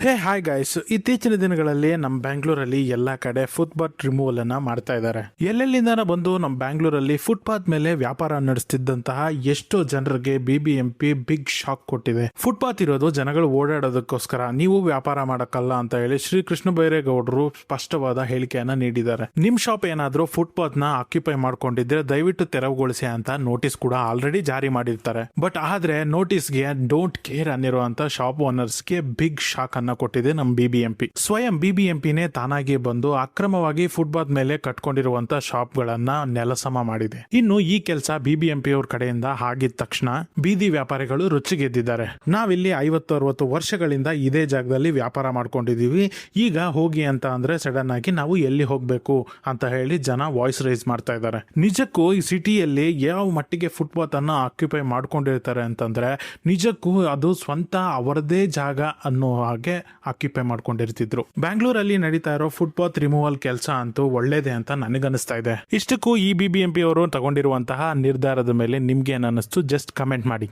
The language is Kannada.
ಹಾಯ್ ಗೈಸ್, ಇತ್ತೀಚಿನ ದಿನಗಳಲ್ಲಿ ನಮ್ಮ ಬ್ಯಾಂಗ್ಳೂರಲ್ಲಿ ಎಲ್ಲಾ ಕಡೆ ಫುಟ್ಪಾತ್ ರಿಮೂವಲ್ ಅನ್ನ ಮಾಡ್ತಾ ಇದ್ದಾರೆ. ಎಲ್ಲೆಲ್ಲಿಂದ ಬಂದು ನಮ್ಮ ಬ್ಯಾಂಗ್ಳೂರಲ್ಲಿ ಫುಟ್ಪಾತ್ ಮೇಲೆ ವ್ಯಾಪಾರ ನಡೆಸ್ತಿದ್ದಂತಹ ಎಷ್ಟೋ ಜನರಿಗೆ ಬಿಬಿಎಂಪಿ ಬಿಗ್ ಶಾಕ್ ಕೊಟ್ಟಿದೆ. ಫುಟ್ಪಾತ್ ಇರೋದು ಜನಗಳು ಓಡಾಡೋದಕ್ಕೋಸ್ಕರ, ನೀವು ವ್ಯಾಪಾರ ಮಾಡಕ್ಕಲ್ಲ ಅಂತ ಹೇಳಿ ಶ್ರೀ ಕೃಷ್ಣ ಬೈರೇಗೌಡರು ಸ್ಪಷ್ಟವಾದ ಹೇಳಿಕೆಯನ್ನ ನೀಡಿದ್ದಾರೆ. ನಿಮ್ ಶಾಪ್ ಏನಾದ್ರೂ ಫುಟ್ಪಾತ್ ನ ಆಕ್ಯುಪೈ ಮಾಡ್ಕೊಂಡಿದ್ರೆ ದಯವಿಟ್ಟು ತೆರವುಗೊಳಿಸಿ ಅಂತ ನೋಟಿಸ್ ಕೂಡ ಆಲ್ರೆಡಿ ಜಾರಿ ಮಾಡಿರ್ತಾರೆ. ಬಟ್ ಆದ್ರೆ ನೋಟಿಸ್ಗೆ ಡೋಂಟ್ ಕೇರ್ ಅನ್ನಿರುವಂತ ಶಾಪ್ ಓನರ್ಸ್ಗೆ ಬಿಗ್ ಶಾಕ್ ಅನ್ನ ಕೊಟ್ಟಿದೆ ನಮ್ಮ ಬಿಬಿಎಂಪಿ. ಸ್ವಯಂ ಬಿಬಿಎಂಪಿನೇ ತಾನಾಗಿ ಬಂದು ಅಕ್ರಮವಾಗಿ ಫುಟ್ಪಾತ್ ಮೇಲೆ ಕಟ್ಕೊಂಡಿರುವಂತಹ ಶಾಪ್ ಗಳನ್ನ ನೆಲಸಮ ಮಾಡಿದೆ. ಇನ್ನು ಈ ಕೆಲಸ ಬಿಬಿಎಂಪಿ ಅವ್ರ ಕಡೆಯಿಂದ ಆಗಿದ ತಕ್ಷಣ ಬೀದಿ ವ್ಯಾಪಾರಿಗಳು ರುಚಿಗೆದ್ದಿದ್ದಾರೆ. ನಾವಿಲ್ಲಿ 50-60 ವರ್ಷಗಳಿಂದ ಇದೇ ಜಾಗದಲ್ಲಿ ವ್ಯಾಪಾರ ಮಾಡ್ಕೊಂಡಿದೀವಿ, ಈಗ ಹೋಗಿ ಅಂತ ಅಂದ್ರೆ ಸಡನ್ ಆಗಿ ನಾವು ಎಲ್ಲಿ ಹೋಗ್ಬೇಕು ಅಂತ ಹೇಳಿ ಜನ ವಾಯ್ಸ್ ರೈಸ್ ಮಾಡ್ತಾ ಇದ್ದಾರೆ. ನಿಜಕ್ಕೂ ಈ ಸಿಟಿಯಲ್ಲಿ ಯಾವ ಮಟ್ಟಿಗೆ ಫುಟ್ಪಾತ್ ಅನ್ನ ಆಕ್ಯುಪೈ ಮಾಡ್ಕೊಂಡಿರ್ತಾರೆ ಅಂತಂದ್ರೆ ನಿಜಕ್ಕೂ ಅದು ಸ್ವಂತ ಅವರದೇ ಜಾಗ ಅನ್ನೋ ಹಾಗೆ ಆಕ್ಯುಪೈ ಮಾಡ್ಕೊಂಡಿರ್ತಿದ್ರು. ಬ್ಯಾಂಗ್ಳೂರಲ್ಲಿ ನಡೀತಾ ಇರೋ ಫುಟ್ಪಾತ್ ರಿಮೂವಲ್ ಕೆಲಸ ಅಂತೂ ಒಳ್ಳೇದೇ ಅಂತ ನನಗನ್ನಿಸ್ತಾ ಇದೆ. ಇಷ್ಟಕ್ಕೂ ಈ ಬಿಬಿಎಂಪಿ ಅವರು ತಗೊಂಡಿರುವಂತಹ ನಿರ್ಧಾರದ ಮೇಲೆ ನಿಮ್ಗೆ ಏನ್ ಅನ್ನಿಸ್ತು, ಜಸ್ಟ್ ಕಮೆಂಟ್ ಮಾಡಿ.